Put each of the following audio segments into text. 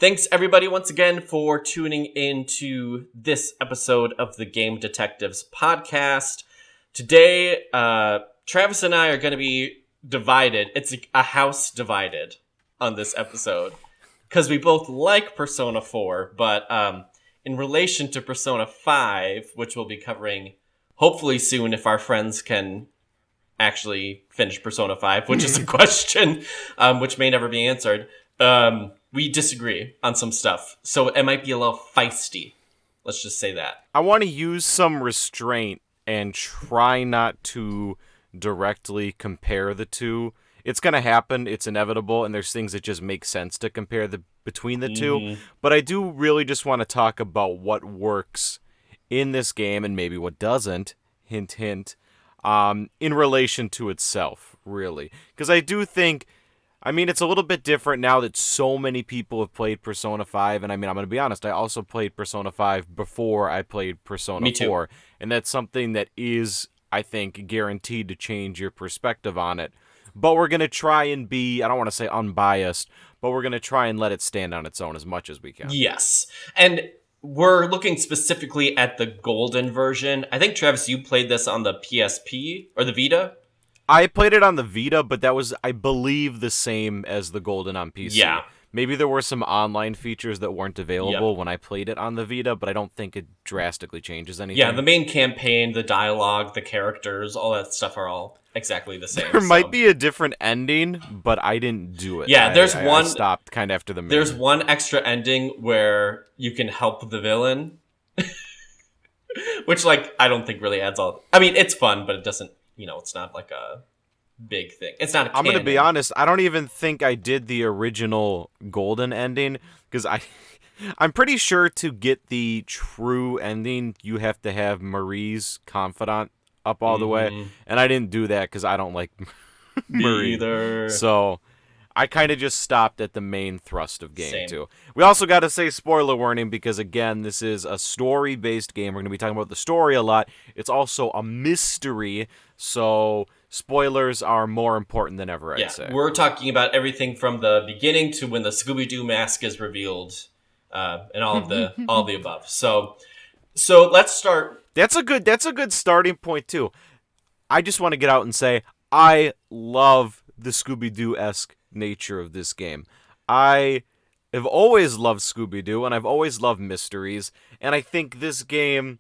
Thanks, everybody, once again for tuning into this episode of the Game Detectives podcast. Today, Travis and I are going to be divided. It's a house divided on this episode because we both like Persona 4, but in relation to Persona 5, which we'll be covering hopefully soon if our friends can actually finish Persona 5, which is a question which may never be answered. We disagree on some stuff, so it might be a little feisty. Let's just say that. I want to use some restraint and try not to directly compare the two. It's going to happen, it's inevitable, and there's things that just make sense to compare between the two. But I do really just want to talk about what works in this game and maybe what doesn't, hint, hint, in relation to itself, really. Because I do think... it's a little bit different now that so many people have played Persona 5, and I'm going to be honest, I also played Persona 5 before I played Persona 4, and that's something that is, I think, guaranteed to change your perspective on it. But we're going to try and be, I don't want to say unbiased, but we're going to try and let it stand on its own as much as we can. Yes, and we're looking specifically at the Golden version. I think, Travis, you played this on the PSP, or the Vita? I played it on the Vita, but that was, I believe, the same as the Golden on PC. Yeah. Maybe there were some online features that weren't available when I played it on the Vita, but I don't think it drastically changes anything. Yeah, the main campaign, the dialogue, the characters, all that stuff are all exactly the same. There might be a different ending, but I didn't do it. Yeah, I stopped kind of after the main. There's one extra ending where you can help the villain, which, I don't think really adds all... it's fun, but it doesn't... it's not like a big thing. It's not a canon. I'm going to be honest, I don't even think I did the original Golden ending, because I'm pretty sure to get the true ending, you have to have Marie's confidant up all the way, and I didn't do that because I don't like Marie. Either. So I kind of just stopped at the main thrust of game 2. We also got to say spoiler warning because, again, this is a story-based game. We're going to be talking about the story a lot. It's also a mystery, so spoilers are more important than ever, I'd say. We're talking about everything from the beginning to when the Scooby-Doo mask is revealed, and all of the above. So let's start. That's a good starting point, too. I just want to get out and say I love the Scooby-Doo-esque nature of this game. I have always loved Scooby-Doo, and I've always loved mysteries, and I think this game,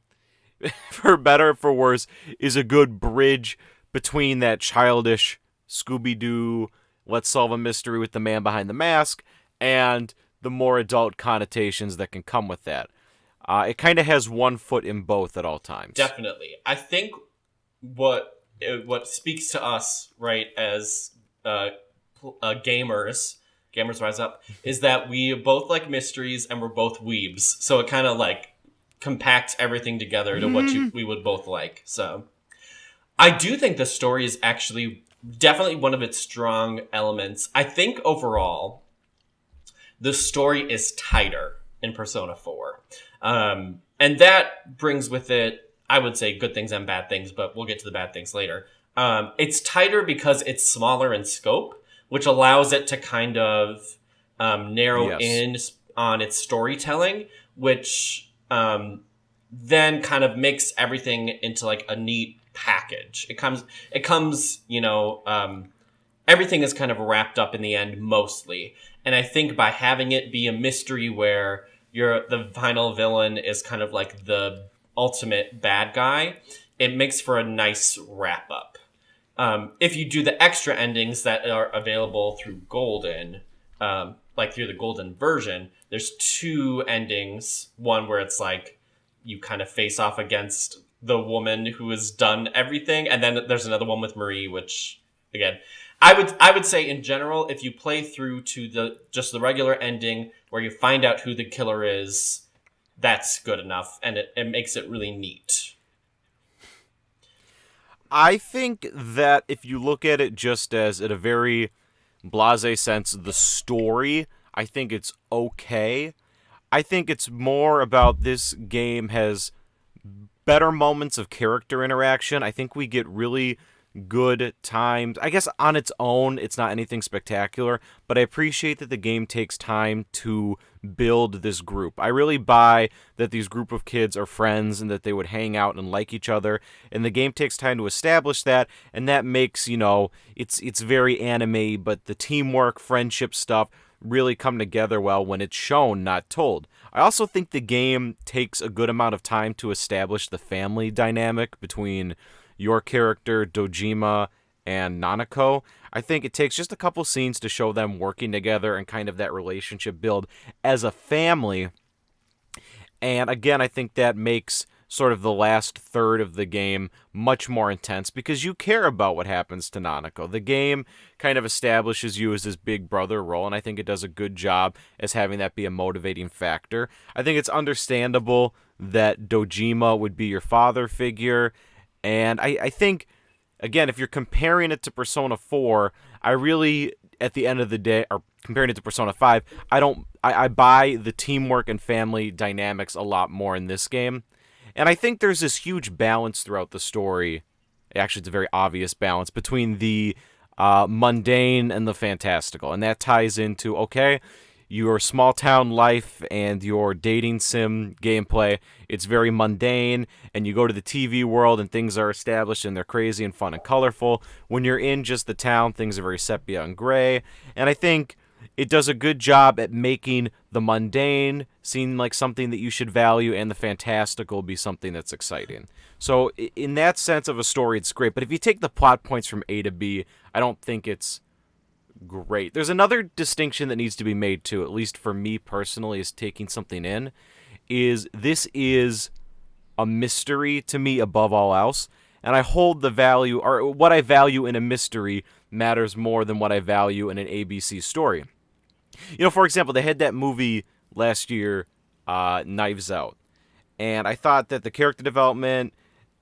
for better or for worse, is a good bridge between that childish Scooby-Doo, let's solve a mystery with the man behind the mask, and the more adult connotations that can come with that. It kind of has one foot in both at all times. Definitely. I think what speaks to us, right, as gamers rise up, is that we both like mysteries and we're both weebs. So it kind of compacts everything together to what we would both like. So I do think the story is actually definitely one of its strong elements. I think overall the story is tighter in Persona 4. And that brings with it, I would say, good things and bad things, but we'll get to the bad things later. It's tighter because it's smaller in scope, which allows it to kind of narrow in on its storytelling, which then kind of makes everything into a neat package. It comes, everything is kind of wrapped up in the end mostly. And I think by having it be a mystery where the final villain is kind of the ultimate bad guy, it makes for a nice wrap up. If you do the extra endings that are available through Golden, through the Golden version, there's 2 endings. One where it's you kind of face off against the woman who has done everything, and then there's another one with Marie, which, again, I would say in general, if you play through to just the regular ending where you find out who the killer is, that's good enough, and it makes it really neat. I think that if you look at it just as, at a very blasé sense, the story, I think it's okay. I think it's more about this game has better moments of character interaction. I think we get really good times. I guess on its own, it's not anything spectacular, but I appreciate that the game takes time to build this group. I really buy that these group of kids are friends and that they would hang out and like each other, and the game takes time to establish that, and that makes, it's very anime, but the teamwork, friendship stuff really come together well when it's shown, not told. I also think the game takes a good amount of time to establish the family dynamic between your character, Dojima, and Nanako. I think it takes just a couple scenes to show them working together and kind of that relationship build as a family. And again, I think that makes sort of the last third of the game much more intense because you care about what happens to Nanako. The game kind of establishes you as this big brother role, and I think it does a good job as having that be a motivating factor. I think it's understandable that Dojima would be your father figure, and I think, again, if you're comparing it to Persona 4, I really, at the end of the day, or comparing it to Persona 5, I buy the teamwork and family dynamics a lot more in this game. And I think there's this huge balance throughout the story. Actually, it's a very obvious balance between the mundane and the fantastical. And that ties into, okay, your small town life and your dating sim gameplay. It's very mundane, and you go to the TV world and things are established and they're crazy and fun and colorful. When you're in just the town, things are very sepia and gray. And I think it does a good job at making the mundane seem like something that you should value and the fantastical be something that's exciting. So in that sense of a story, it's great. But if you take the plot points from A to B, I don't think it's great. There's another distinction that needs to be made too, at least for me personally, is taking something in, is this is a mystery to me above all else. And I hold the value, or what I value in a mystery matters more than what I value in an ABC story. For example, they had that movie last year, Knives Out. And I thought that the character development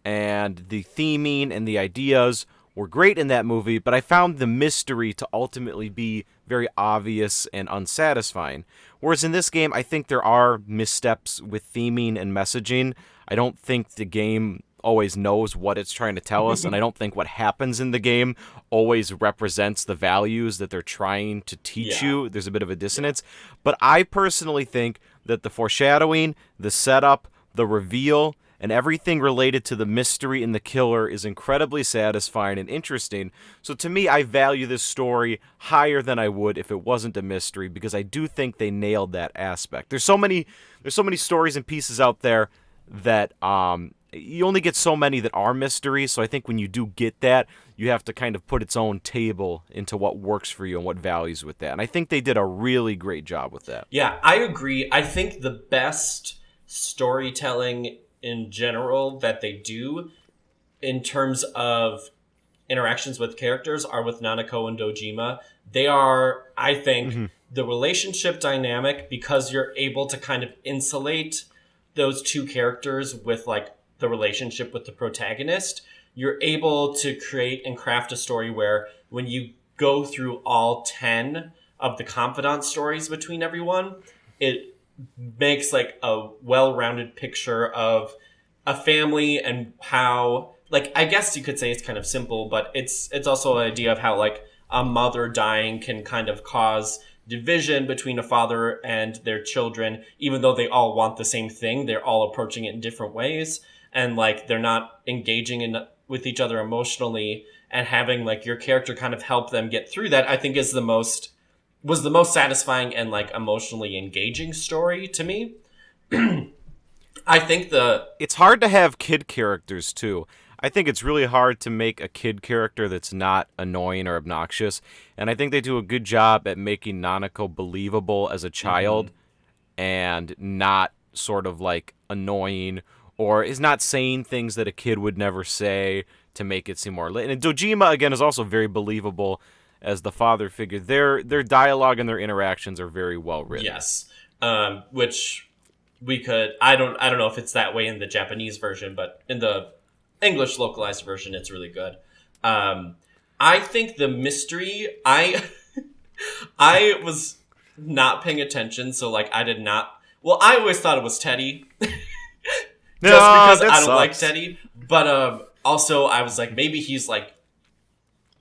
and the theming and the ideas were great in that movie, but I found the mystery to ultimately be very obvious and unsatisfying. Whereas in this game, I think there are missteps with theming and messaging. I don't think the game always knows what it's trying to tell us, and I don't think what happens in the game always represents the values that they're trying to teach you. There's a bit of a dissonance. But I personally think that the foreshadowing, the setup, the reveal, and everything related to the mystery and the killer is incredibly satisfying and interesting. So to me, I value this story higher than I would if it wasn't a mystery, because I do think they nailed that aspect. There's so many stories and pieces out there that you only get so many that are mysteries, so I think when you do get that, you have to kind of put its own table into what works for you and what values with that. And I think they did a really great job with that. Yeah, I agree. I think the best storytelling in general that they do in terms of interactions with characters are with Nanako and Dojima. They are, I think, the relationship dynamic, because you're able to kind of insulate those two characters with like the relationship with the protagonist. You're able to create and craft a story where when you go through all 10 of the confidant stories between everyone, it makes like a well-rounded picture of a family and how, like, I guess you could say it's kind of simple, but it's also an idea of how like a mother dying can kind of cause division between a father and their children, even though they all want the same thing. They're all approaching it in different ways, and like they're not engaging with each other emotionally, and having like your character kind of help them get through that, I think was the most satisfying and like emotionally engaging story to me. I think it's hard to have kid characters too. I think it's really hard to make a kid character that's not annoying or obnoxious, and I think they do a good job at making Nanako believable as a child and not sort of like annoying, or is not saying things that a kid would never say to make it seem more lit. And Dojima, again, is also very believable as the father figure. Their dialogue and their interactions are very well written. Yes, which we could. I don't know if it's that way in the Japanese version, but in the English localized version, it's really good. I think the mystery, I was not paying attention, so like I did not. Well, I always thought it was Teddy, just because I don't like Teddy. But also, I was like, maybe he's like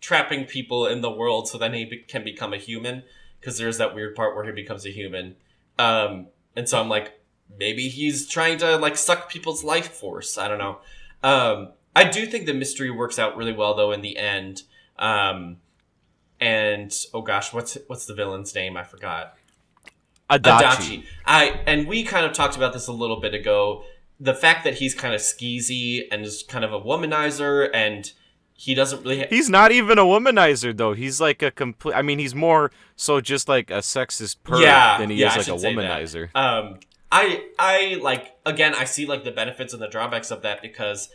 trapping people in the world so then can become a human, because there's that weird part where he becomes a human. And so I'm like, maybe he's trying to like suck people's life force. I don't know. I do think the mystery works out really well though in the end. And oh gosh, what's the villain's name? I forgot. Adachi. And we kind of talked about this a little bit ago. The fact that he's kind of skeezy and is kind of a womanizer, and he doesn't really... He's not even a womanizer, though. He's like a complete... I mean, he's more so just like a sexist perv than he is like a womanizer. I like, again, I see like the benefits and the drawbacks of that, because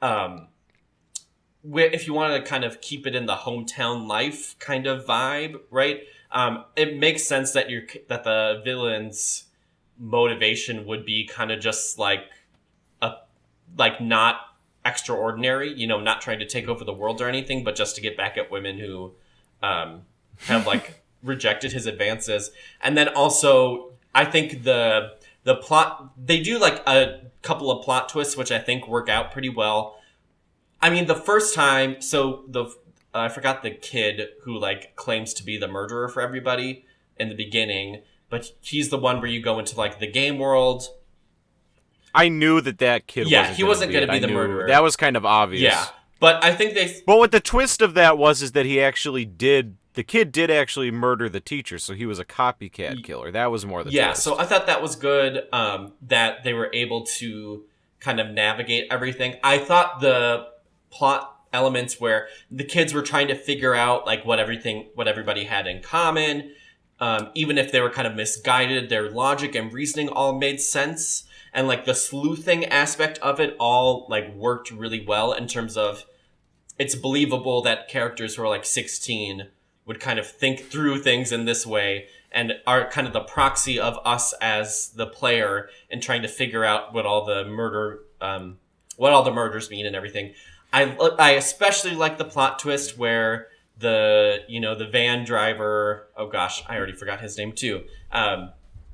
if you want to kind of keep it in the hometown life kind of vibe, right? It makes sense that that the villain's motivation would be kind of just like not extraordinary, not trying to take over the world or anything, but just to get back at women who have like rejected his advances. And then also, I think the plot, they do like a couple of plot twists, which I think work out pretty well. I mean, the first time, so I forgot the kid who like claims to be the murderer for everybody in the beginning, but he's the one where you go into like the game world. I knew that kid wasn't going to be the murderer. That was kind of obvious. Yeah, but I think But what the twist of that was that he actually the kid did actually murder the teacher, so he was a copycat killer. That was more the twist. Yeah, so I thought that was good, that they were able to kind of navigate everything. I thought the plot elements where the kids were trying to figure out like what everybody had in common, even if they were kind of misguided, their logic and reasoning all made sense. And like the sleuthing aspect of it all like worked really well in terms of it's believable that characters who are like 16 would kind of think through things in this way and are kind of the proxy of us as the player and trying to figure out what all the murders mean and everything. I especially like the plot twist where the van driver, oh gosh, I already forgot his name too,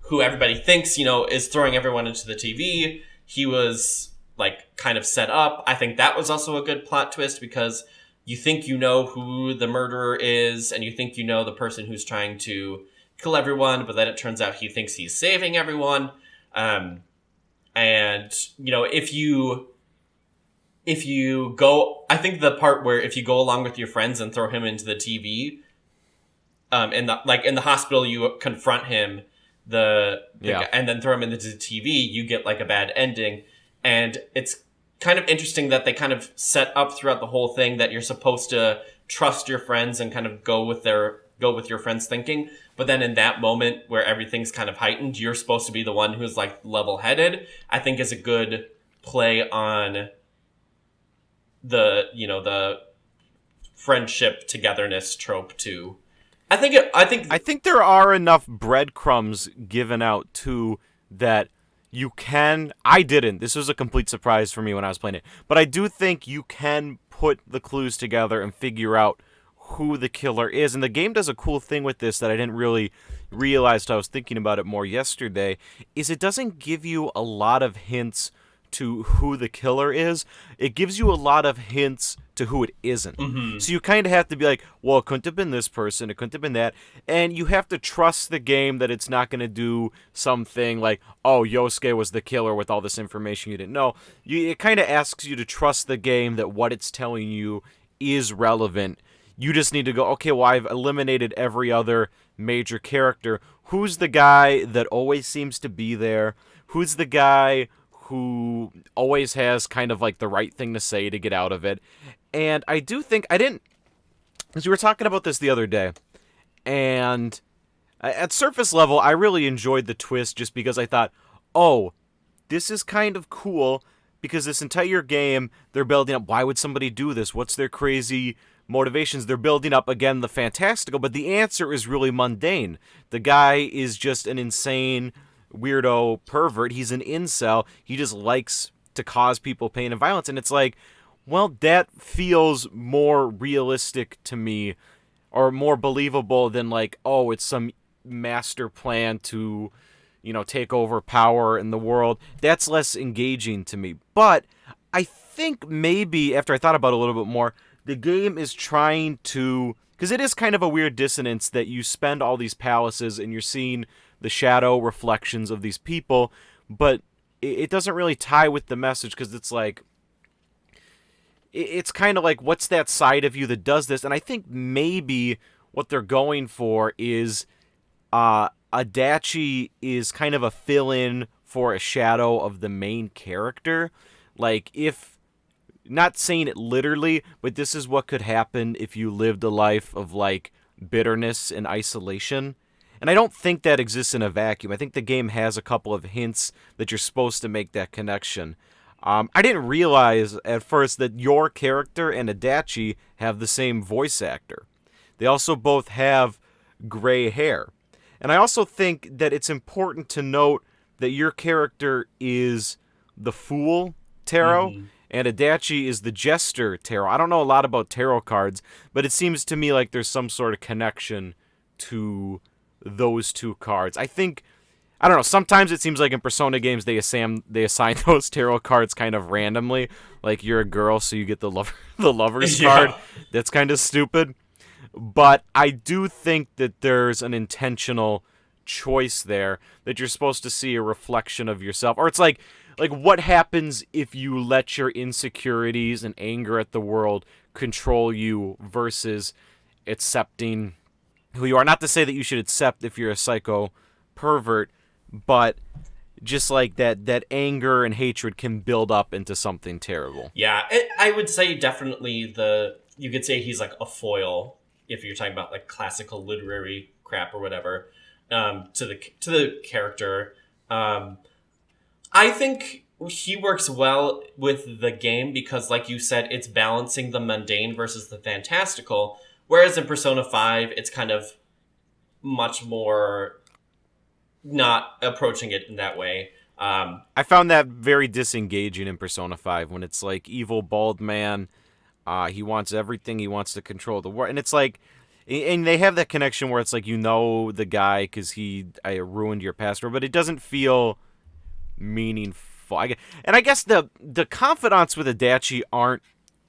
who everybody thinks, is throwing everyone into the TV. He was like kind of set up. I think that was also a good plot twist because you think you know who the murderer is and you think you know the person who's trying to kill everyone, but then it turns out he thinks he's saving everyone. And if you go, I think the part where if you go along with your friends and throw him into the TV, in the hospital, you confront him, and then throw him into the TV, you get like a bad ending. And it's kind of interesting that they kind of set up throughout the whole thing that you're supposed to trust your friends and kind of go with your friends' thinking. But then in that moment where everything's kind of heightened, you're supposed to be the one who's like level-headed, I think is a good play on the friendship togetherness trope too. I think there are enough breadcrumbs given out too that you can. I didn't. This was a complete surprise for me when I was playing it, but I do think you can put the clues together and figure out who the killer is. And the game does a cool thing with this that I didn't really realize till I was thinking about it more yesterday. Is it doesn't give you a lot of hints to who the killer is. It gives you a lot of hints to who it isn't. Mm-hmm. So you kind of have to be like, well, it couldn't have been this person, it couldn't have been that, and you have to trust the game that it's not going to do something like, oh, Yosuke was the killer with all this information you didn't know. It kind of asks you to trust the game that what it's telling you is relevant. You just need to go, okay, well, I've eliminated every other major character. Who's the guy that always seems to be there? Who's the guy who always has kind of like the right thing to say to get out of it? And I do think, because we were talking about this the other day, and at surface level, I really enjoyed the twist just because I thought, oh, this is kind of cool, because this entire game, they're building up, why would somebody do this? What's their crazy motivations? They're building up, again, the fantastical, but the answer is really mundane. The guy is just an insane weirdo pervert. He's an incel. He just likes to cause people pain and violence. And it's like, well, that feels more realistic to me, or more believable than like, oh, it's some master plan to, take over power in the world. That's less engaging to me. But I think maybe after I thought about it a little bit more, the game is trying to, because it is kind of a weird dissonance that you spend all these palaces and you're seeing the shadow reflections of these people, but it doesn't really tie with the message, because it's like, it's kind of like, what's that side of you that does this? And I think maybe what they're going for is Adachi is kind of a fill-in for a shadow of the main character. Like, if, not saying it literally, but this is what could happen if you lived a life of, like, bitterness and isolation. And I don't think that exists in a vacuum. I think the game has a couple of hints that you're supposed to make that connection. I didn't realize at first that your character and Adachi have the same voice actor. They also both have gray hair. And I also think that it's important to note that your character is the Fool Tarot, and Adachi is the Jester Tarot. I don't know a lot about tarot cards, but it seems to me like there's some sort of connection to those two cards. I think, I don't know, sometimes it seems like in Persona games they assign those tarot cards kind of randomly. Like, you're a girl, so you get the lover's card. That's kind of stupid. But I do think that there's an intentional choice there, that you're supposed to see a reflection of yourself. Or it's like what happens if you let your insecurities and anger at the world control you versus accepting who you are. Not to say that you should accept if you're a psycho pervert, but just like that anger and hatred can build up into something terrible. Yeah, I would say definitely you could say he's like a foil, if you're talking about like classical literary crap or whatever, to the character. I think he works well with the game because, like you said, it's balancing the mundane versus the fantastical. Whereas in Persona 5, it's kind of much more not approaching it in that way. I found that very disengaging in Persona 5 when it's like evil bald man. He wants everything. He wants to control the world. And it's like, and they have that connection where it's like, you know the guy because I ruined your password, but it doesn't feel meaningful. And I guess the confidants with Adachi aren't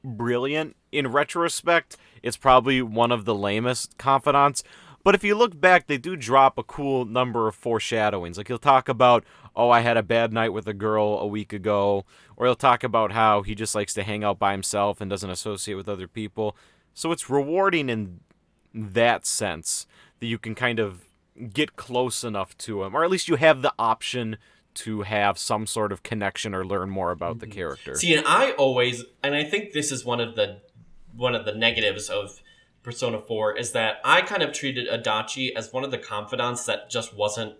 brilliant. In retrospect, it's probably one of the lamest confidants. But if you look back, they do drop a cool number of foreshadowings. Like, he'll talk about, oh, I had a bad night with a girl a week ago. Or he'll talk about how he just likes to hang out by himself and doesn't associate with other people. So it's rewarding in that sense that you can kind of get close enough to him. Or at least you have the option to have some sort of connection or learn more about the character. See, and I think this is one of the negatives of Persona 4 is that I kind of treated Adachi as one of the confidants that just wasn't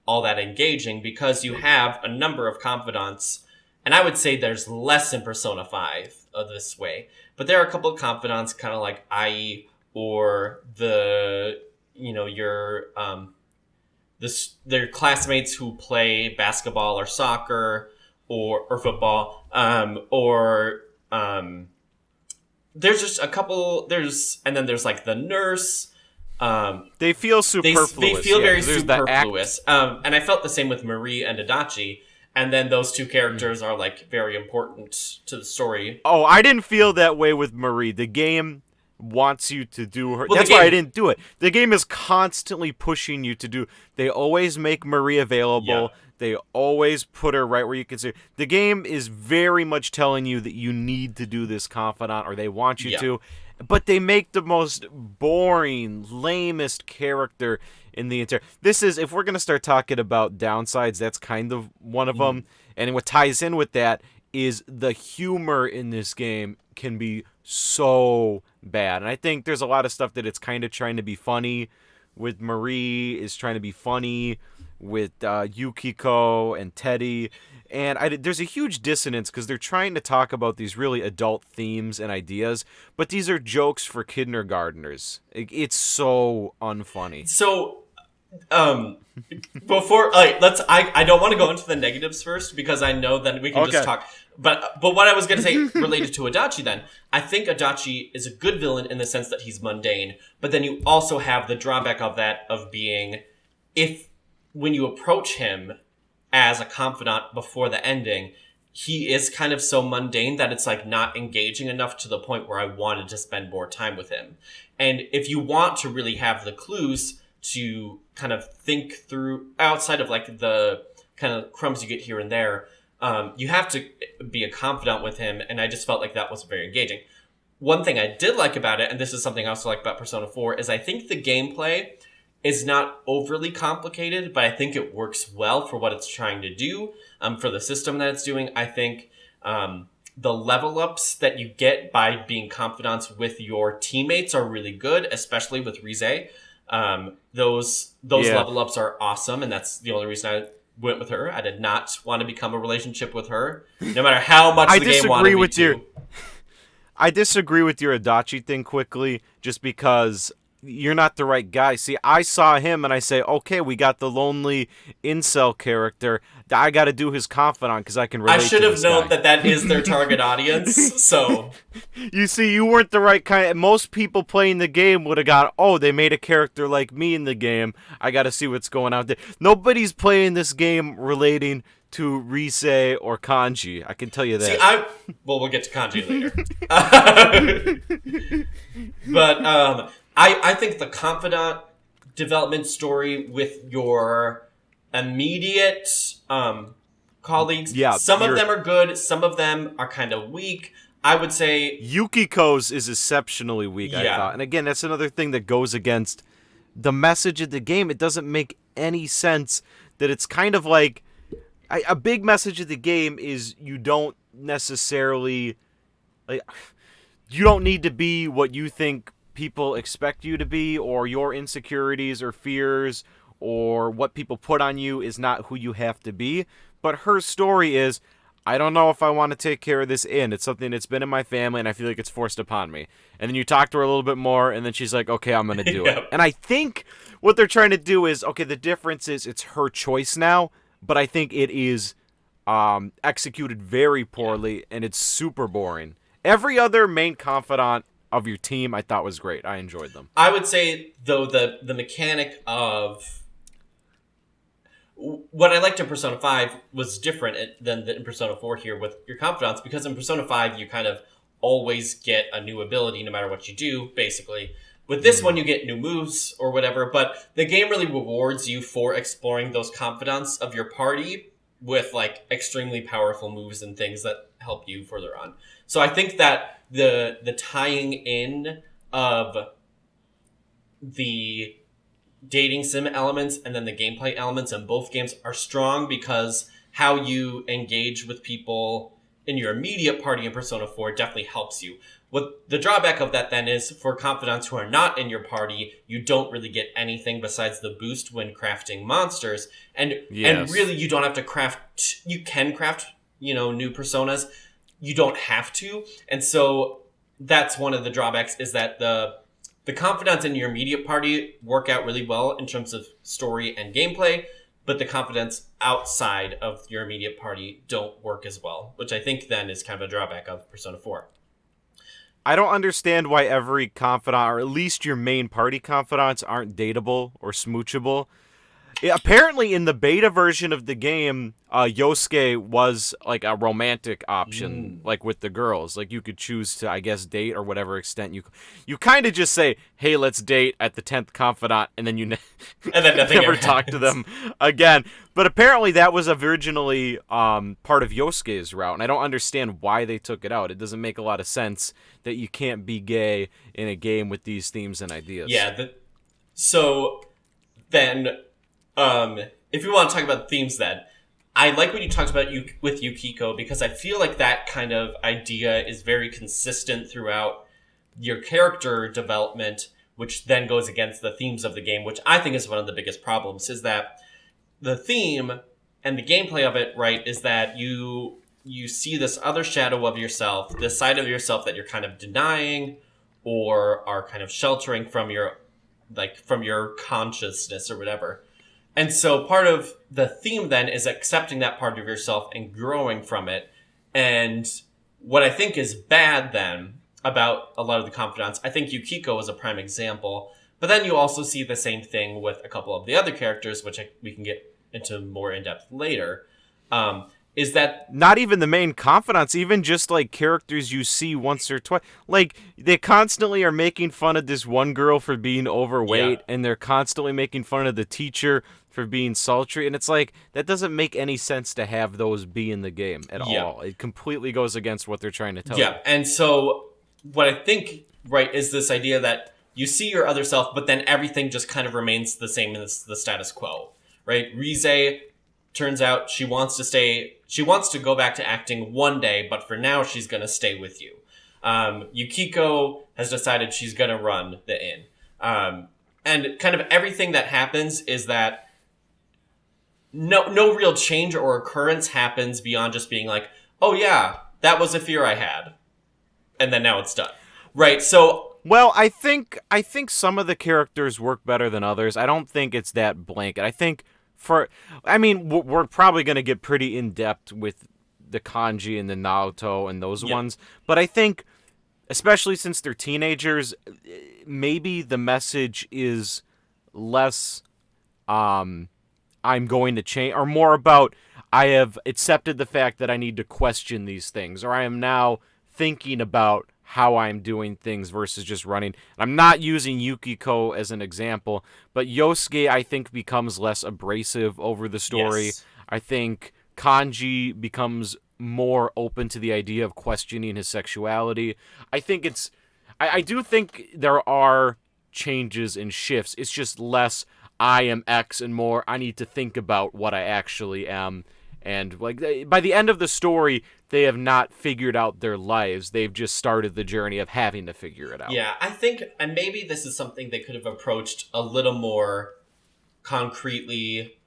all that engaging, because you have a number of confidants, and I would say there's less in Persona 5 of this way, but there are a couple of confidants kind of like Ai or their classmates who play basketball or soccer or football, there's just a couple. And then there's like the nurse. They feel superfluous. They feel very superfluous. And I felt the same with Marie and Adachi. And then those two characters are like very important to the story. Oh, I didn't feel that way with Marie. The game wants you to do her. That's why I didn't do it. The game is constantly pushing you to do. They always make Marie available. Yeah. They always put her right where you can see her. The game is very much telling you that you need to do this confidant, or they want you to. But they make the most boring, lamest character in the entire... This is, if we're going to start talking about downsides, that's kind of one of them. And what ties in with that is the humor in this game can be so bad. And I think there's a lot of stuff that it's kind of trying to be funny with. Marie is trying to be funny with Yukiko and Teddy. And there's a huge dissonance because they're trying to talk about these really adult themes and ideas, but these are jokes for kindergartners. It's so unfunny. So, before I don't want to go into the negatives first because I know that we can just talk. But what I was going to say related to Adachi then, I think Adachi is a good villain in the sense that he's mundane, but then you also have the drawback of that of being, when you approach him as a confidant before the ending, he is kind of so mundane that it's like not engaging enough to the point where I wanted to spend more time with him. And if you want to really have the clues to kind of think through outside of like the kind of crumbs you get here and there, you have to be a confidant with him. And I just felt like that was very engaging. One thing I did like about it, and this is something I also like about Persona 4, is I think the gameplay is not overly complicated, but I think it works well for what it's trying to do, for the system that it's doing. I think the level ups that you get by being confidants with your teammates are really good, especially with Rise. Those level ups are awesome, and that's the only reason I went with her. I did not want to become a relationship with her, no matter how much the game wanted me to. I disagree with your Adachi thing quickly, just because you're not the right guy. See, I saw him and I say, okay, we got the lonely incel character. I got to do his confidant because I can relate to this guy. I should have known that is their target audience, so... You see, you weren't the right kind. Most people playing the game would have got, oh, they made a character like me in the game. I got to see what's going on there. Nobody's playing this game relating to Rise or Kanji. I can tell you that. See, we'll get to Kanji later. But, I think the confidant development story with your immediate colleagues, some of them are good, some of them are kind of weak. I would say... Yukiko's is exceptionally weak, I thought. And again, that's another thing that goes against the message of the game. It doesn't make any sense that it's kind of like... A big message of the game is you don't necessarily... you don't need to be what you think people expect you to be, or your insecurities or fears or what people put on you is not who you have to be. But her story is, I don't know if I want to take care of this inn. It's something that's been in my family and I feel like it's forced upon me. And then you talk to her a little bit more and then she's like, okay, I'm going to do it. And I think what they're trying to do is, okay, the difference is it's her choice now, but I think it is executed very poorly and it's super boring. Every other main confidant of your team I thought was great. I enjoyed them. I would say, though, the mechanic of... What I liked in Persona 5 was different than in Persona 4 here with your confidants, because in Persona 5 you kind of always get a new ability no matter what you do, basically. With this one you get new moves or whatever, but the game really rewards you for exploring those confidants of your party with like extremely powerful moves and things that help you further on. So I think that the tying in of the dating sim elements and then the gameplay elements in both games are strong, because how you engage with people in your immediate party in Persona 4 definitely helps you. What the drawback of that then is, for confidants who are not in your party, you don't really get anything besides the boost when crafting monsters. And really you don't have to craft, you can craft, new personas. You don't have to. And so that's one of the drawbacks, is that the confidants in your immediate party work out really well in terms of story and gameplay, but the confidants outside of your immediate party don't work as well, which I think then is kind of a drawback of Persona 4. I don't understand why every confidant, or at least your main party confidants, aren't dateable or smoochable. Apparently, in the beta version of the game, Yosuke was like a romantic option, like with the girls. Like you could choose to, I guess, date or whatever extent you kind of just say, "Hey, let's date" at the 10th confidant, and then you and then never talk to them again. But apparently, that was originally part of Yosuke's route, and I don't understand why they took it out. It doesn't make a lot of sense that you can't be gay in a game with these themes and ideas. Yeah. So then. If you want to talk about themes then, I like what you talked about with Yukiko, because I feel like that kind of idea is very consistent throughout your character development, which then goes against the themes of the game, which I think is one of the biggest problems, is that the theme and the gameplay of it, right, is that you see this other shadow of yourself, this side of yourself that you're kind of denying or are kind of sheltering from your consciousness or whatever. And so part of the theme then is accepting that part of yourself and growing from it. And what I think is bad then about a lot of the confidants, I think Yukiko is a prime example, but then you also see the same thing with a couple of the other characters, which we can get into more in depth later, is that not even the main confidants, even just like characters you see once or twice. Like they constantly are making fun of this one girl for being overweight, and they're constantly making fun of the teacher for being sultry, and it's like that doesn't make any sense to have those be in the game at all. It completely goes against what they're trying to tell you. And so what I think, right, is this idea that you see your other self, but then everything just kind of remains the same as the status quo, right? Rize turns out she wants to go back to acting one day, but for now she's going to stay with you. Yukiko has decided she's going to run the inn. And kind of everything that happens is that no real change or occurrence happens beyond just being like, oh yeah, that was a fear I had. And then now it's done. Right, so... Well, I think some of the characters work better than others. I don't think it's that blanket. I think we're probably going to get pretty in-depth with the Kanji and the Naoto and those ones. But I think, especially since they're teenagers, maybe the message is less, I'm going to change, or more about, I have accepted the fact that I need to question these things, or I am now thinking about how I'm doing things versus just running. And I'm not using Yukiko as an example, but Yosuke, I think, becomes less abrasive over the story. Yes. I think Kanji becomes more open to the idea of questioning his sexuality. I do think there are changes and shifts. It's just less I am X and more I need to think about what I actually am. And like by the end of the story, they have not figured out their lives. They've just started the journey of having to figure it out. Yeah, I think, and maybe this is something they could have approached a little more concretely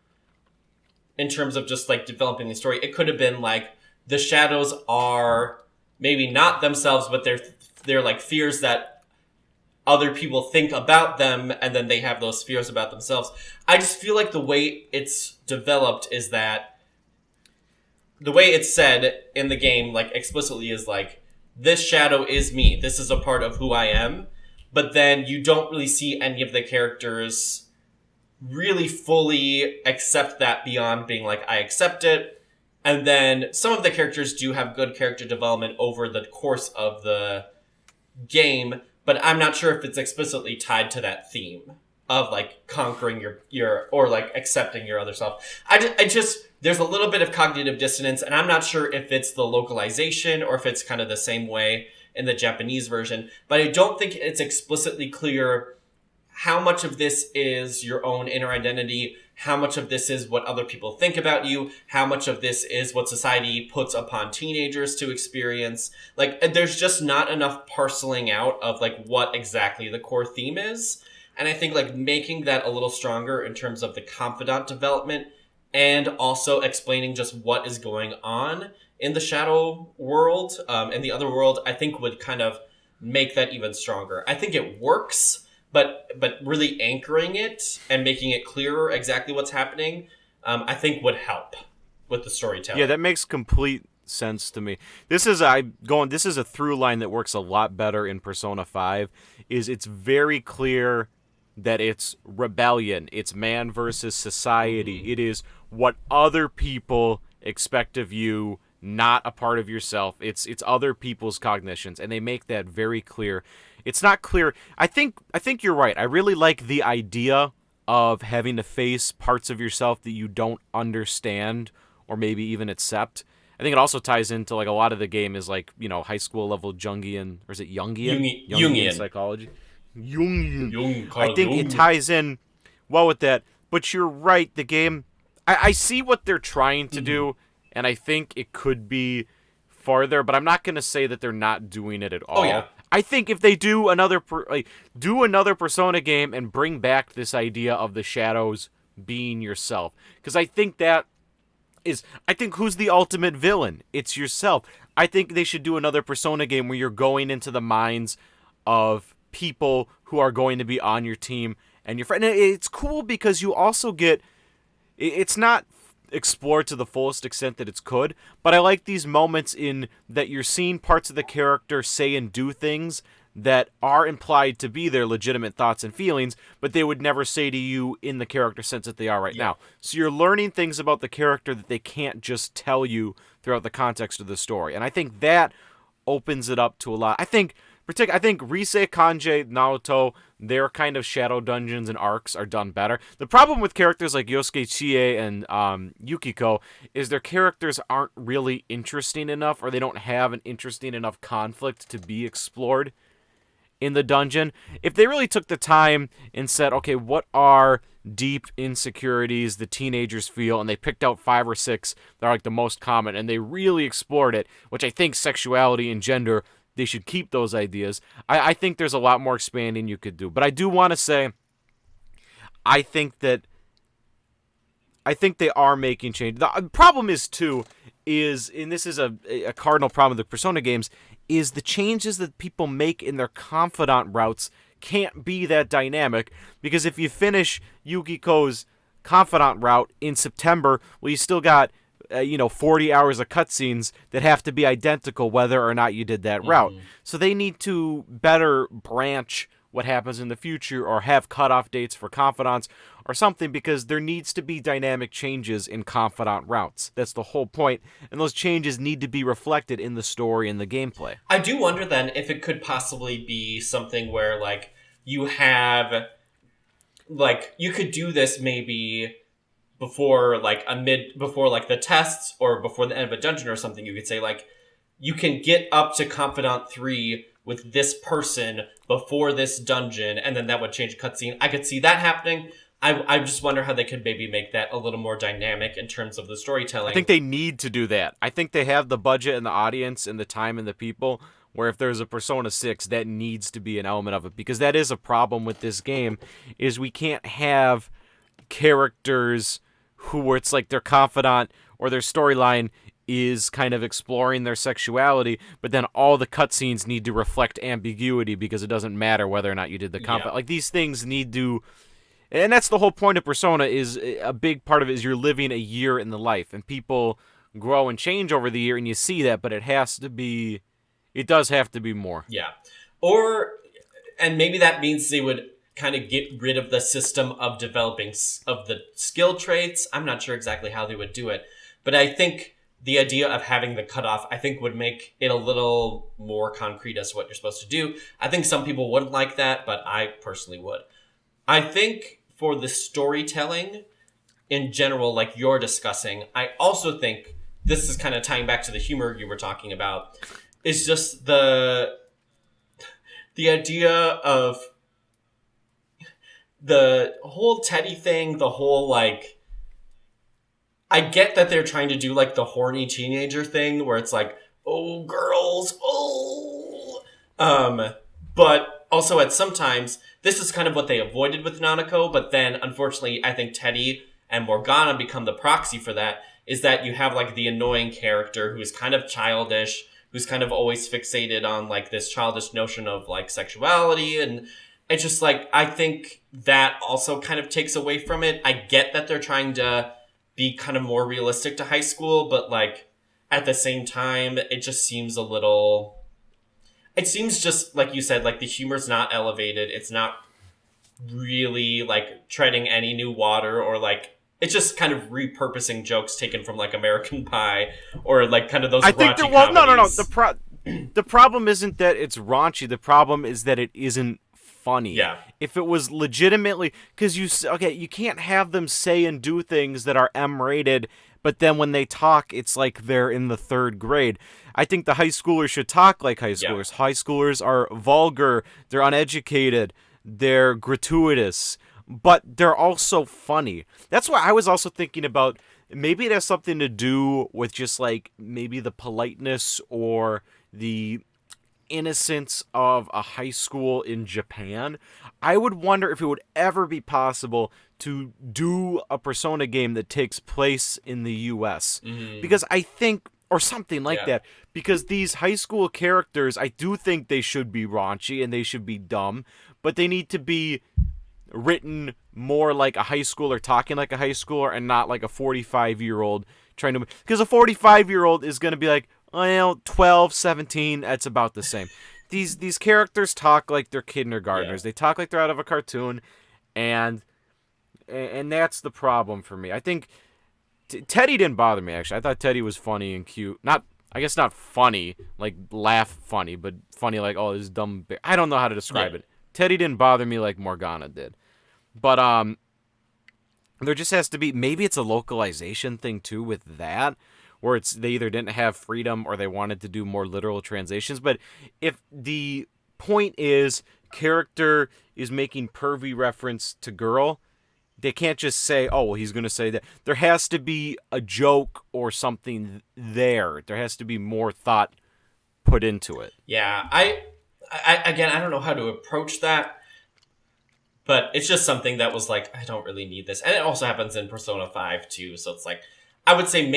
in terms of just like developing the story. It could have been like the shadows are maybe not themselves, but they're like fears that other people think about them, and then they have those fears about themselves. I just feel like the way it's developed is that the way it's said in the game, like explicitly, is like, this shadow is me. This is a part of who I am. But then you don't really see any of the characters really fully accept that beyond being like, I accept it. And then some of the characters do have good character development over the course of the game, but I'm not sure if it's explicitly tied to that theme of like conquering your or like accepting your other self. I just there's a little bit of cognitive dissonance, and I'm not sure if it's the localization or if it's kind of the same way in the Japanese version, but I don't think it's explicitly clear how much of this is your own inner identity, how much of this is what other people think about you, how much of this is what society puts upon teenagers to experience. Like, there's just not enough parceling out of like what exactly the core theme is. And I think like making that a little stronger in terms of the confidant development and also explaining just what is going on in the shadow world and the other world, I think would kind of make that even stronger. I think it works, but really anchoring it and making it clearer exactly what's happening, I think would help with the storytelling. Yeah, that makes complete sense to me. This is a through line that works a lot better in Persona 5. It's very clear that it's rebellion. It's man versus society. Mm-hmm. It is what other people expect of you, not a part of yourself. It's other people's cognitions, and they make that very clear. It's not clear. I think you're right. I really like the idea of having to face parts of yourself that you don't understand or maybe even accept. I think it also ties into like a lot of the game is like, you know, high school level Jungian, or is it Jungian? Jungian psychology. Jungian. I think it ties in well with that. But you're right. The game, I see what they're trying to do, and I think it could be farther. But I'm not going to say that they're not doing it at all. Oh, yeah. I think if they do another Persona game and bring back this idea of the shadows being yourself, because I think who's the ultimate villain? It's yourself. I think they should do another Persona game where you're going into the minds of people who are going to be on your team and your friend. And it's cool because you also get, it's not explored to the fullest extent that it could, but I like these moments in that you're seeing parts of the character say and do things that are implied to be their legitimate thoughts and feelings, but they would never say to you in the character sense that they are right now. So you're learning things about the character that they can't just tell you throughout the context of the story. And I think that opens it up to a lot. I think Rise, Kanji, Naoto, their kind of shadow dungeons and arcs are done better. The problem with characters like Yosuke Chie and Yukiko is their characters aren't really interesting enough, or they don't have an interesting enough conflict to be explored in the dungeon. If they really took the time and said, okay, what are deep insecurities the teenagers feel, and they picked out 5 or 6 that are like the most common, and they really explored it, which I think sexuality and gender, they should keep those ideas. I think there's a lot more expanding you could do. But I do want to say, I think they are making change. The problem is, too, and this is a cardinal problem with the Persona games, is the changes that people make in their confidant routes can't be that dynamic, because if you finish Yukiko's confidant route in September, well, you still got 40 hours of cutscenes that have to be identical whether or not you did that route. So they need to better branch what happens in the future, or have cutoff dates for confidants or something, because there needs to be dynamic changes in confidant routes. That's the whole point, and those changes need to be reflected in the story and the gameplay. I do wonder then if it could possibly be something where like you have like you could do this maybe before the tests or before the end of a dungeon or something. You could say like you can get up to confidant 3 with this person before this dungeon, and then that would change cutscene. I could see that happening. I just wonder how they could maybe make that a little more dynamic in terms of the storytelling. I think they need to do that. I think they have the budget and the audience and the time and the people, where if there's a Persona 6, that needs to be an element of it, because that is a problem with this game, is we can't have characters who it's like their confidant or their storyline is kind of exploring their sexuality, but then all the cutscenes need to reflect ambiguity because it doesn't matter whether or not you did the confidant. Like, these things need to... And that's the whole point of Persona, is a big part of it is you're living a year in the life, and people grow and change over the year, and you see that, but it does have to be more. Yeah. And maybe that means they would kind of get rid of the system of developing of the skill traits. I'm not sure exactly how they would do it, but I think the idea of having the cutoff, I think, would make it a little more concrete as to what you're supposed to do. I think some people wouldn't like that, but I personally would. I think for the storytelling in general, like you're discussing, I also think this is kind of tying back to the humor you were talking about, is just the idea of the whole Teddy thing, the whole like, I get that they're trying to do like the horny teenager thing where it's like, oh, girls, oh. But also at sometimes, this is kind of what they avoided with Nanako, but then unfortunately, I think Teddy and Morgana become the proxy for that, is that you have like the annoying character who is kind of childish, who's kind of always fixated on like this childish notion of like sexuality, and it's just like, I think that also kind of takes away from it. I get that they're trying to be kind of more realistic to high school, but like at the same time, it just seems it seems just like you said, like the humor's not elevated. It's not really like treading any new water, or like it's just kind of repurposing jokes taken from like American Pie or like kind of those raunchy comedies. No. The problem isn't that it's raunchy. The problem is that it isn't funny. Yeah. If it was legitimately, because you can't have them say and do things that are M-rated, but then when they talk, it's like they're in the 3rd grade. I think the high schoolers should talk like high schoolers. Yeah. High schoolers are vulgar, they're uneducated, they're gratuitous, but they're also funny. That's why I was also thinking about, maybe it has something to do with just like maybe the politeness or the innocence of a high school in Japan. I would wonder if it would ever be possible to do a Persona game that takes place in the US. Because I think, or something like that, because these high school characters, I do think they should be raunchy and they should be dumb, but they need to be written more like a high schooler talking like a high schooler, and not like a 45-year-old trying to... Because a 45-year-old is going to be like, well, 12, 17, that's about the same. these characters talk like they're kindergartners. Yeah. They talk like they're out of a cartoon, and that's the problem for me. I think Teddy didn't bother me, actually. I thought Teddy was funny and cute. Not, I guess not funny, like laugh funny, but funny like, oh, this dumb bear. I don't know how to describe Yeah. it. Teddy didn't bother me like Morgana did. But there just has to be, maybe it's a localization thing too with that, where it's they either didn't have freedom or they wanted to do more literal translations. But if the point is character is making pervy reference to girl, they can't just say, oh, well, he's going to say that. There has to be a joke or something there. There has to be more thought put into it. Yeah. I again, I don't know how to approach that, but it's just something that was like, I don't really need this. And it also happens in Persona 5 too. So it's like, I would say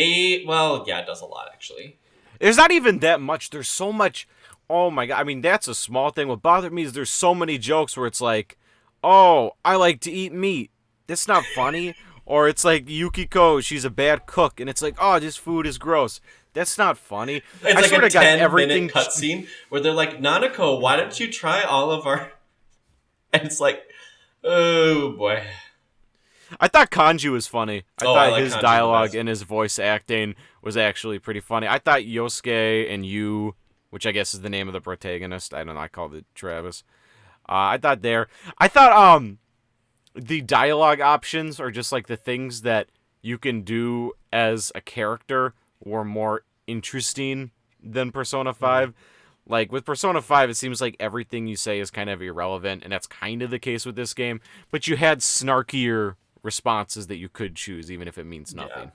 well, yeah, it does a lot actually. There's not even that much. There's so much. Oh my God. I mean, that's a small thing. What bothered me is there's so many jokes where it's like, oh, I like to eat meat. That's not funny. Or it's like Yukiko, she's a bad cook, and it's like, oh, this food is gross. That's not funny. It's I like swear a to God, 10-minute cutscene where they're like, Nanako, why don't you try all of our... And it's like, oh boy. I thought Kanji was funny. I thought like his Kanji dialogue the best. and his voice acting was actually pretty funny. I thought Yosuke and Yu, which I guess is the name of the protagonist. I don't know. I called it Travis. I thought the dialogue options are just like the things that you can do as a character were more interesting than Persona 5. Like with Persona 5, it seems like everything you say is kind of irrelevant, and that's kind of the case with this game. But you had snarkier responses that you could choose, even if it means nothing.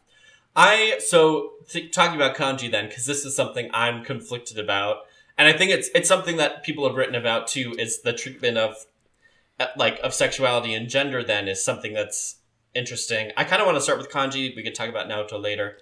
Talking about kanji then, because this is something I'm conflicted about, and I think it's something that people have written about too. Is the treatment of sexuality and gender then is something that's interesting. I kind of want to start with kanji. We could talk about Naoto later.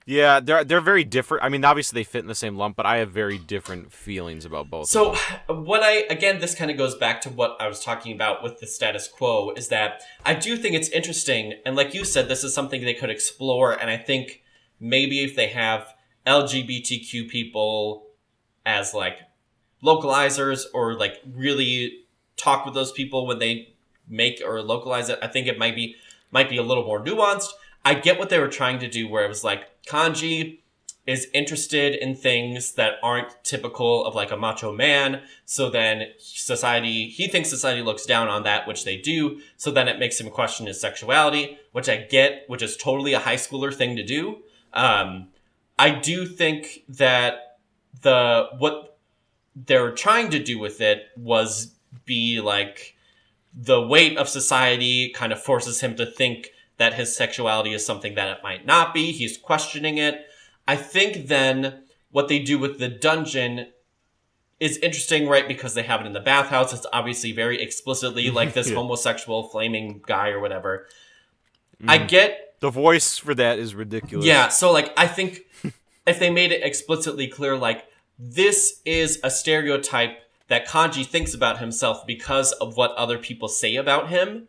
Yeah, they're very different. I mean, obviously they fit in the same lump, but I have very different feelings about both. So this kind of goes back to what I was talking about with the status quo, is that I do think it's interesting, and like you said, this is something they could explore, and I think maybe if they have LGBTQ people as like localizers, or like really talk with those people when they make or localize it, I think it might be a little more nuanced. I get what they were trying to do, where it was like Kanji is interested in things that aren't typical of like a macho man. So then he thinks society looks down on that, which they do. So then it makes him question his sexuality, which I get, which is totally a high schooler thing to do. I do think that what they're trying to do with it was be like the weight of society kind of forces him to think that his sexuality is something that it might not be. He's questioning it. I think then what they do with the dungeon is interesting, right? Because they have it in the bathhouse. It's obviously very explicitly like this homosexual flaming guy or whatever. I get... The voice for that is ridiculous. Yeah, so like I think if they made it explicitly clear, like this is a stereotype that Kanji thinks about himself because of what other people say about him,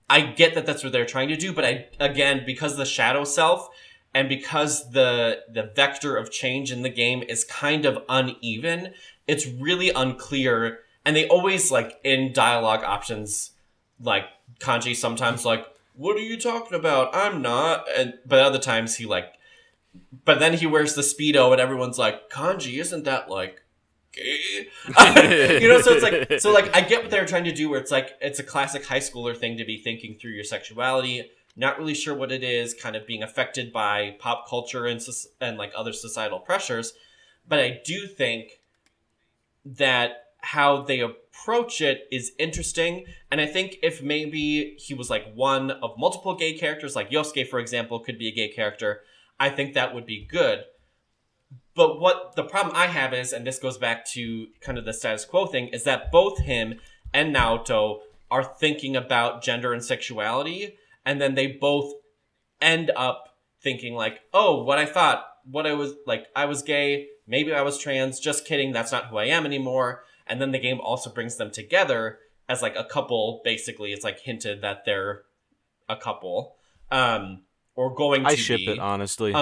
I get that that's what they're trying to do, but because the shadow self and because the vector of change in the game is kind of uneven, it's really unclear. And they always, like, in dialogue options, like, Kanji sometimes, like, what are you talking about? I'm not. But other times but then he wears the Speedo and everyone's like, Kanji, isn't that, like, gay? So I get what they're trying to do, where it's like it's a classic high schooler thing to be thinking through your sexuality, not really sure what it is, kind of being affected by pop culture and like other societal pressures. But I do think that how they approach it is interesting, and I think if maybe he was like one of multiple gay characters, like Yosuke, for example, could be a gay character, I think that would be good. But what the problem I have is, and this goes back to kind of the status quo thing, is that both him and Naoto are thinking about gender and sexuality, and then they both end up thinking like, oh, I was gay, maybe I was trans, just kidding, that's not who I am anymore. And then the game also brings them together as like a couple, basically. It's like hinted that they're a couple, or going to be. I ship it, honestly.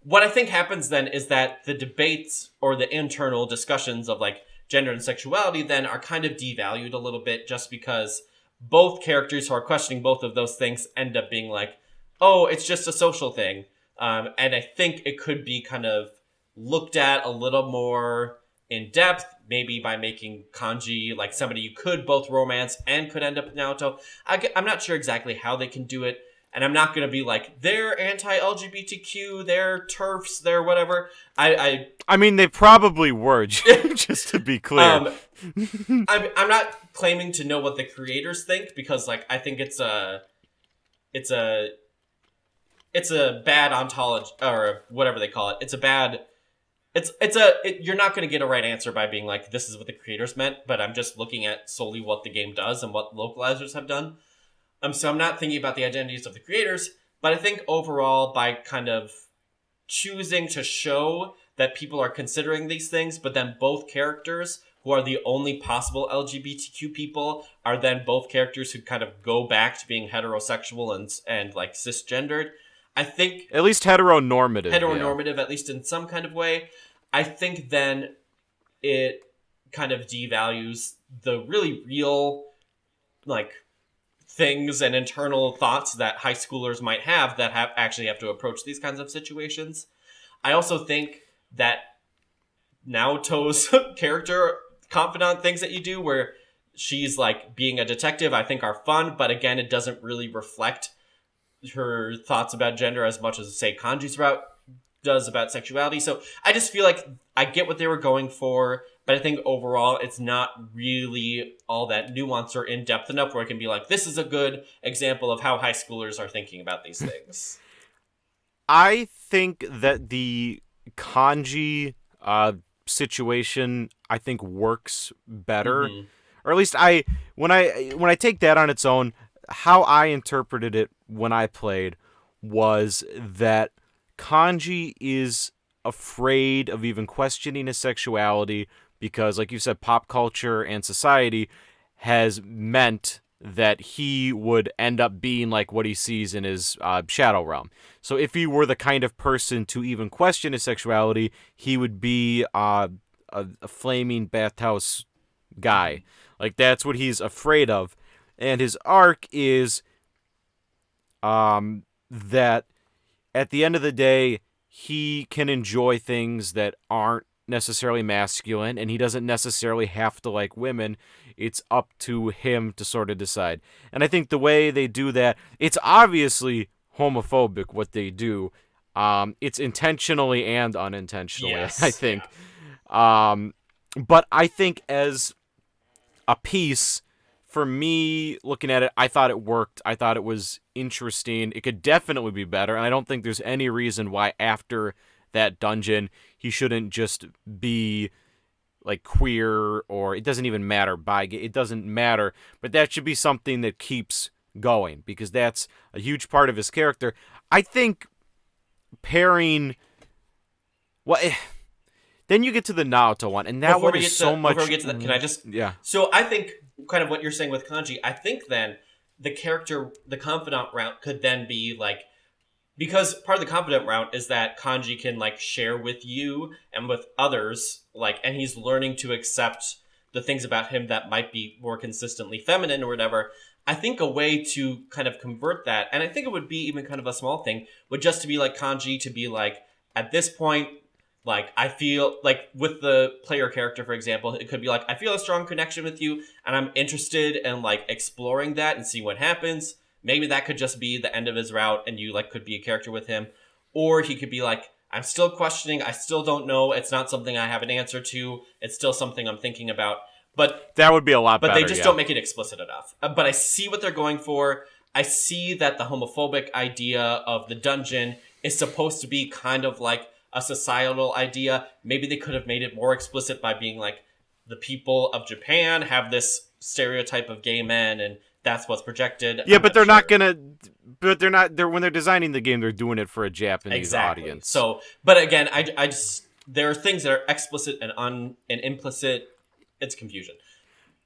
What I think happens then is that the debates or the internal discussions of like gender and sexuality then are kind of devalued a little bit, just because both characters who are questioning both of those things end up being like, oh, it's just a social thing. And I think it could be kind of looked at a little more in depth, maybe by making Kanji like somebody you could both romance and could end up with Naoto. I'm not sure exactly how they can do it, and I'm not going to be like, they're anti-LGBTQ, they're TERFs, they're whatever. I mean, they probably were, just to be clear. I'm not claiming to know what the creators think, because like I think it's a bad ontology, or whatever they call it. It's a bad. You're not going to get a right answer by being like, this is what the creators meant, but I'm just looking at solely what the game does and what localizers have done. So I'm not thinking about the identities of the creators, but I think overall, by kind of choosing to show that people are considering these things, but then both characters, who are the only possible LGBTQ people, are then both characters who kind of go back to being heterosexual and like cisgendered. I think at least heteronormative, at least in some kind of way. I think then it kind of devalues the really real, like, things and internal thoughts that high schoolers might have that actually have to approach these kinds of situations. I also think that Naoto's character confidant things that you do, where she's like being a detective, I think are fun, but again, it doesn't really reflect her thoughts about gender as much as, say, Kanji's route does about sexuality. So I just feel like I get what they were going for, but I think overall it's not really all that nuanced or in-depth enough where it can be like, this is a good example of how high schoolers are thinking about these things. I think that the Kanji situation, I think, works better. Mm-hmm. Or at least when I take that on its own, how I interpreted it when I played was that Kanji is afraid of even questioning his sexuality because, like you said, pop culture and society has meant that he would end up being like what he sees in his shadow realm. So if he were the kind of person to even question his sexuality, he would be a flaming bathhouse guy. Like, that's what he's afraid of. And his arc is that at the end of the day, he can enjoy things that aren't necessarily masculine, and he doesn't necessarily have to like women. It's up to him to sort of decide. And I think the way they do that, it's obviously homophobic what they do. It's intentionally and unintentionally, yes, I think. Yeah. But I think as a piece, for me, looking at it, I thought it worked. I thought it was interesting. It could definitely be better, and I don't think there's any reason why after that dungeon he shouldn't just be like queer, or it doesn't even matter. It doesn't matter, but that should be something that keeps going because that's a huge part of his character. I think pairing, then you get to the Naoto one, and that one is so much. Before we get to that, can I just? Yeah. So I think kind of what you're saying with Kanji, I think then the confidant route could then be like, because part of the confidant route is that Kanji can like share with you and with others, like, and he's learning to accept the things about him that might be more consistently feminine or whatever. I think a way to kind of convert that, and I think it would be even kind of a small thing, would just to be like Kanji to be like, at this point, like, I feel like with the player character, for example, it could be like, I feel a strong connection with you and I'm interested in like exploring that and seeing what happens. Maybe that could just be the end of his route and you like could be a character with him. Or he could be like, I'm still questioning. I still don't know. It's not something I have an answer to. It's still something I'm thinking about. But that would be a lot better. But they just don't make it explicit enough. But I see what they're going for. I see that the homophobic idea of the dungeon is supposed to be kind of like a societal idea. Maybe they could have made it more explicit by being like, the people of Japan have this stereotype of gay men and that's what's projected. Yeah, but they're not gonna. But they're not. When they're designing the game, they're doing it for a Japanese audience. So, but again, I just there are things that are explicit and implicit. It's confusion.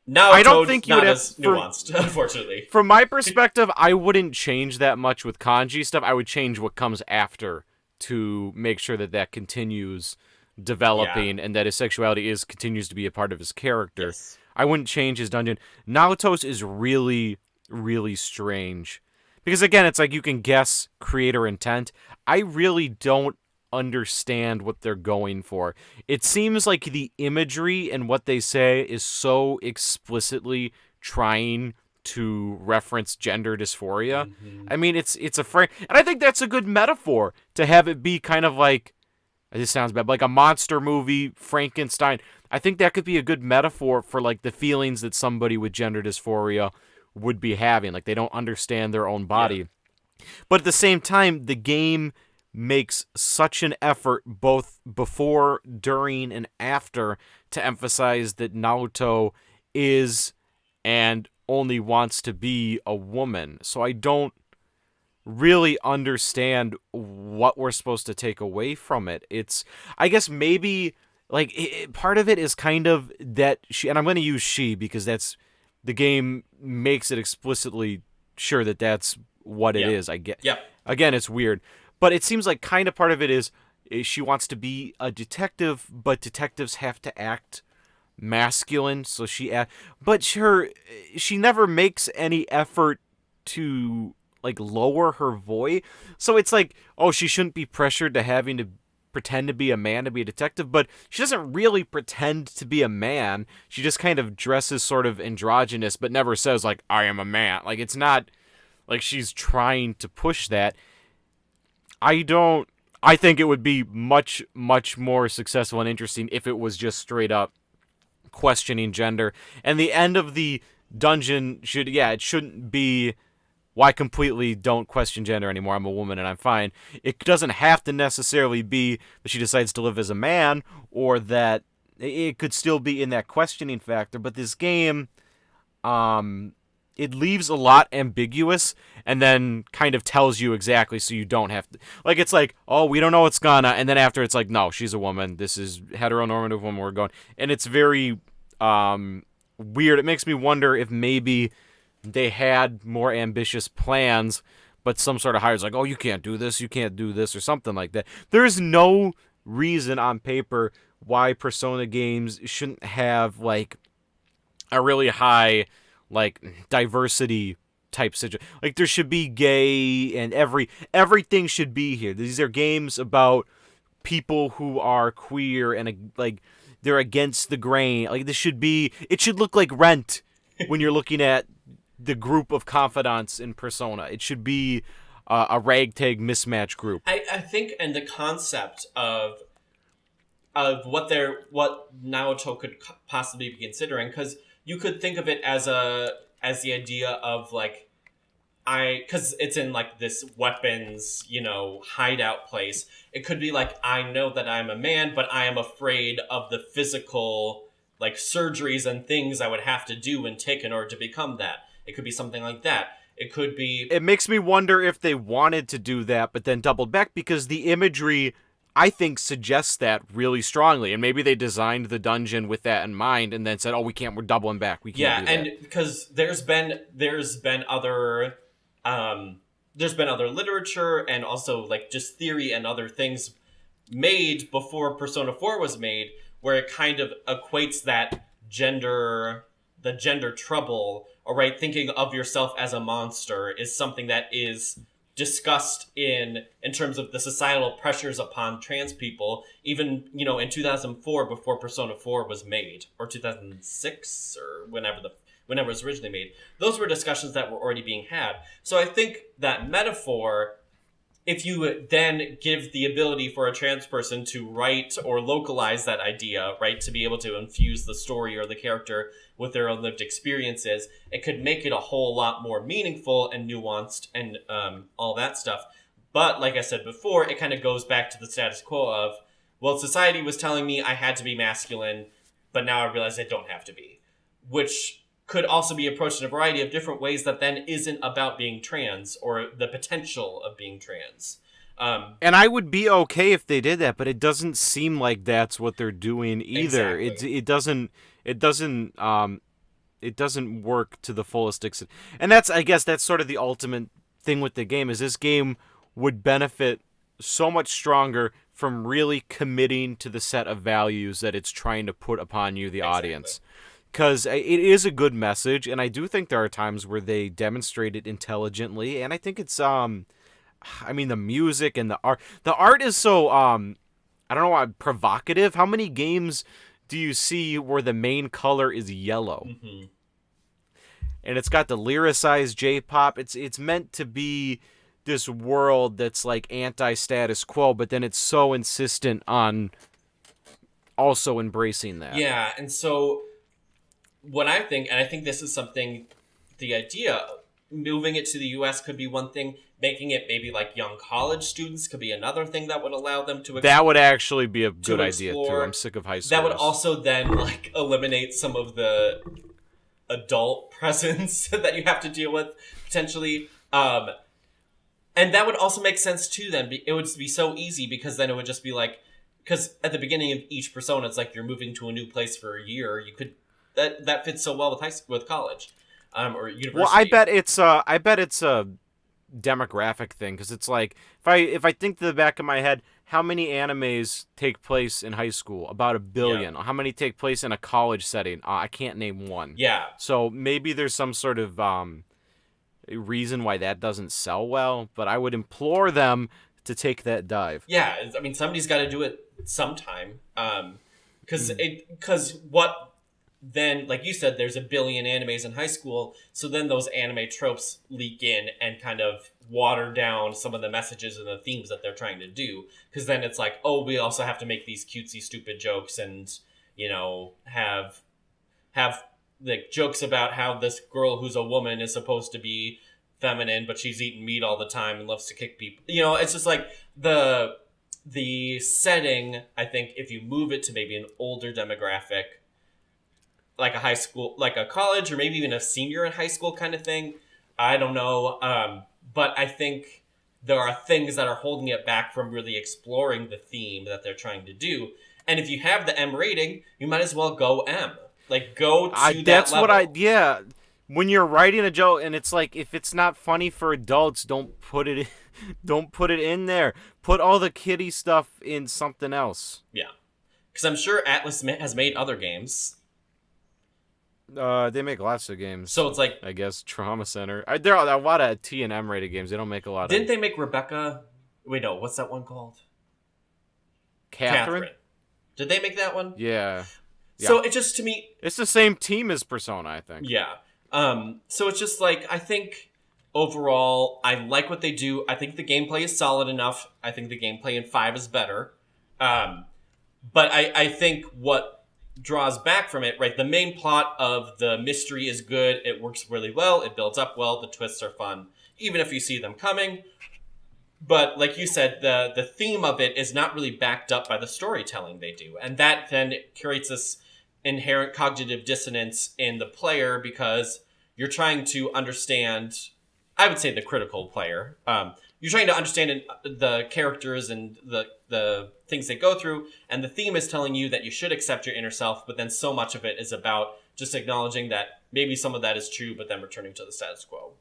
Now I don't think you'd have nuanced, unfortunately. From my perspective, I wouldn't change that much with Kanji stuff. I would change what comes after to make sure that continues developing and that his sexuality continues to be a part of his character. Yes. I wouldn't change his dungeon. Naoto's is really, really strange. Because again, it's like you can guess creator intent. I really don't understand what they're going for. It seems like the imagery and what they say is so explicitly trying to reference gender dysphoria. Mm-hmm. I mean, it's a frame, and I think that's a good metaphor to have it be kind of like, this sounds bad, but like a monster movie, Frankenstein. I think that could be a good metaphor for like the feelings that somebody with gender dysphoria would be having. Like they don't understand their own body. Yeah. But at the same time, the game makes such an effort both before, during, and after to emphasize that Naoto is and only wants to be a woman. So I don't really understand what we're supposed to take away from it. It's, I guess maybe like part of it is kind of that she, and I'm going to use she because that's, the game makes it explicitly sure that that's what it is. I get. Yep. Again, it's weird, but it seems like kind of part of it is she wants to be a detective, but detectives have to act masculine, so but she never makes any effort to like lower her voice. So it's like, oh, she shouldn't be pressured to having to pretend to be a man to be a detective, but she doesn't really pretend to be a man. She just kind of dresses sort of androgynous, but never says like, I am a man. Like it's not like she's trying to push that. I think it would be much, much more successful and interesting if it was just straight up questioning gender. And the end of the dungeon it shouldn't be, well, I completely don't question gender anymore. I'm a woman and I'm fine. It doesn't have to necessarily be that she decides to live as a man, or that it could still be in that questioning factor. But this game, it leaves a lot ambiguous and then kind of tells you exactly, so you don't have to, like, it's like, oh, we don't know what's gonna, and then after it's like, no, she's a woman, this is heteronormative woman, we're going, and it's very weird. It makes me wonder if maybe they had more ambitious plans, but some sort of hires like, oh, you can't do this, or something like that. There's no reason on paper why Persona games shouldn't have like a really high like diversity type situation. Like there should be gay and everything should be here. These are games about people who are queer and like they're against the grain. Like it should look like Rent when you're looking at the group of confidants in Persona. It should be a ragtag mismatch group. I think, and the concept of what Naoto could possibly be considering, because you could think of it as the idea of like, because it's in like this weapons, hideout place. It could be like, I know that I'm a man, but I am afraid of the physical like surgeries and things I would have to do and take in order to become that. It could be something like that. It could be... It makes me wonder if they wanted to do that, but then doubled back, because the imagery, I think, suggests that really strongly. And maybe they designed the dungeon with that in mind and then said, oh, we're doubling back. We can't do that. Yeah, and because there's been other literature and also like just theory and other things made before Persona 4 was made, where it kind of equates the gender trouble, or right, thinking of yourself as a monster is something that is discussed in terms of the societal pressures upon trans people, even, in 2004, before Persona 4 was made, or 2006, or whenever it was originally made. Those were discussions that were already being had. So I think that metaphor, if you then give the ability for a trans person to write or localize that idea, right, to be able to infuse the story or the character with their own lived experiences, it could make it a whole lot more meaningful and nuanced and all that stuff. But like I said before, it kind of goes back to the status quo of, well, society was telling me I had to be masculine, but now I realize I don't have to be. Which could also be approached in a variety of different ways that then isn't about being trans or the potential of being trans. And I would be okay if they did that, but it doesn't seem like that's what they're doing either. Exactly. It doesn't work to the fullest extent. And I guess that's sort of the ultimate thing with the game, is this game would benefit so much stronger from really committing to the set of values that it's trying to put upon you, the audience. Because it is a good message, and I do think there are times where they demonstrate it intelligently, and I think it's, I mean, the music and the art. The art is so, I don't know why, provocative. How many games do you see where the main color is yellow? Mm-hmm. And it's got the lyricized J-pop. It's meant to be this world that's like anti-status quo, but then it's so insistent on also embracing that. Yeah, and so what I think, and I think this is something, the idea, moving it to the U.S. could be one thing, making it maybe like young college students could be another thing that would allow them to that would actually be a good idea, too. I'm sick of high school. That would also then like eliminate some of the adult presence that you have to deal with, potentially. And that would also make sense too. Then it would be so easy because then it would just be like, because at the beginning of each persona, it's like you're moving to a new place for a year. You could that fits so well with college, or university. Well, I bet it's a demographic thing, because it's like if I think to the back of my head, how many animes take place in high school? About 1 billion. Yeah. How many take place in a college setting? I can't name one. Yeah. So maybe there's some sort of reason why that doesn't sell well, but I would implore them to take that dive. Yeah, I mean, somebody's got to do it sometime. Because what then, like you said, there's 1 billion animes in high school, so then those anime tropes leak in and kind of water down some of the messages and the themes that they're trying to do. Because then it's like, oh, we also have to make these cutesy, stupid jokes and, you know, have like jokes about how this girl who's a woman is supposed to be feminine, but she's eating meat all the time and loves to kick people. You know, it's just like the setting, I think, if you move it to maybe an older demographic, like a high school, like a college, or maybe even a senior in high school kind of thing. I don't know. But I think there are things that are holding it back from really exploring the theme that they're trying to do. And if you have the M rating, you might as well go M. Like, go to that level. That's what yeah. When you're writing a joke, and it's like, if it's not funny for adults, don't put it in there. Put all the kiddie stuff in something else. Yeah. Because I'm sure Atlas has made other games. They make lots of games. So it's like, I guess Trauma Center. There are a lot of T and M rated games. They don't make a lot. Didn't they make Rebecca? Wait, no. What's that one called? Catherine. Did they make that one? Yeah. So it just, to me, it's the same team as Persona, I think. Yeah. So it's just like, I think overall, I like what they do. I think the gameplay is solid enough. I think the gameplay in 5 is better. But I think what draws back from it, right? The main plot of the mystery is good. It works really well. It builds up well. The twists are fun, even if you see them coming. But like you said, the theme of it is not really backed up by the storytelling they do. And that then creates this inherent cognitive dissonance in the player, because you're trying to understand, I would say the critical player, you're trying to understand the characters and the things they go through, and the theme is telling you that you should accept your inner self, but then so much of it is about just acknowledging that maybe some of that is true, but then returning to the status quo.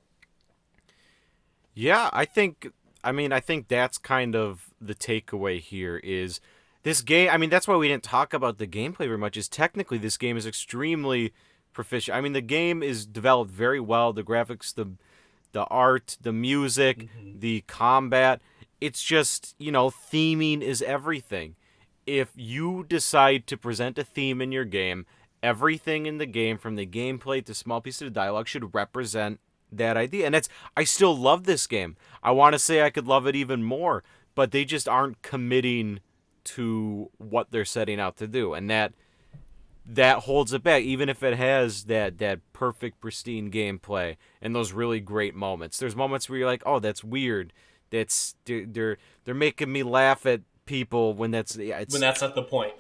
Yeah, I think that's kind of the takeaway here is this game. I mean, that's why we didn't talk about the gameplay very much, is technically this game is extremely proficient. I mean, the game is developed very well. The graphics, the art, the music, the combat. It's just, theming is everything. If you decide to present a theme in your game, everything in the game, from the gameplay to small pieces of dialogue, should represent that idea. And I still love this game. I want to say I could love it even more, but they just aren't committing to what they're setting out to do. And that holds it back, even if it has that perfect, pristine gameplay and those really great moments. There's moments where you're like, oh, that's weird. They're making me laugh at people when that's not the point.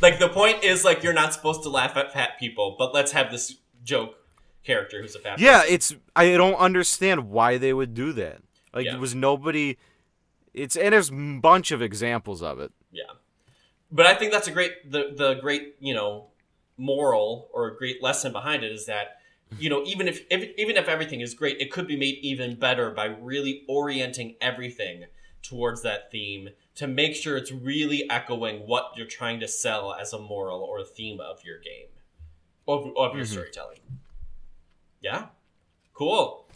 Like, the point is, like, you're not supposed to laugh at fat people, but let's have this joke character who's a fat person. I don't understand why they would do that. Like, It was nobody. And there's a bunch of examples of it. Yeah. But I think that's the great, moral or a great lesson behind it is that, even if everything is great, it could be made even better by really orienting everything towards that theme to make sure it's really echoing what you're trying to sell as a moral or a theme of your game, of your storytelling. Yeah? Cool.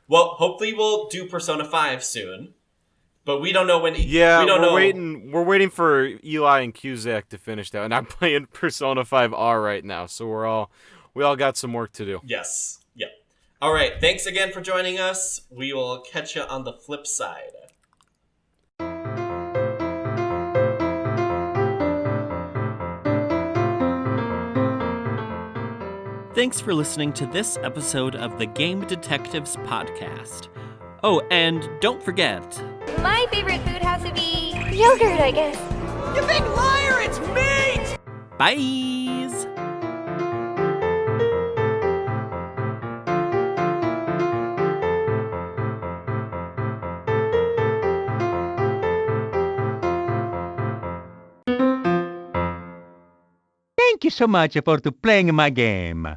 Well, hopefully we'll do Persona 5 soon. But we don't know when. Yeah, we don't know. We're waiting for Eli and Cusack to finish that, and I'm playing Persona 5R right now, so we all got some work to do. Yes. Yep. All right. Thanks again for joining us. We will catch you on the flip side. Thanks for listening to this episode of the Game Detectives Podcast. Oh, and don't forget... My favorite food has to be yogurt, I guess. You big liar, it's meat! Bye! Thank you so much for playing my game.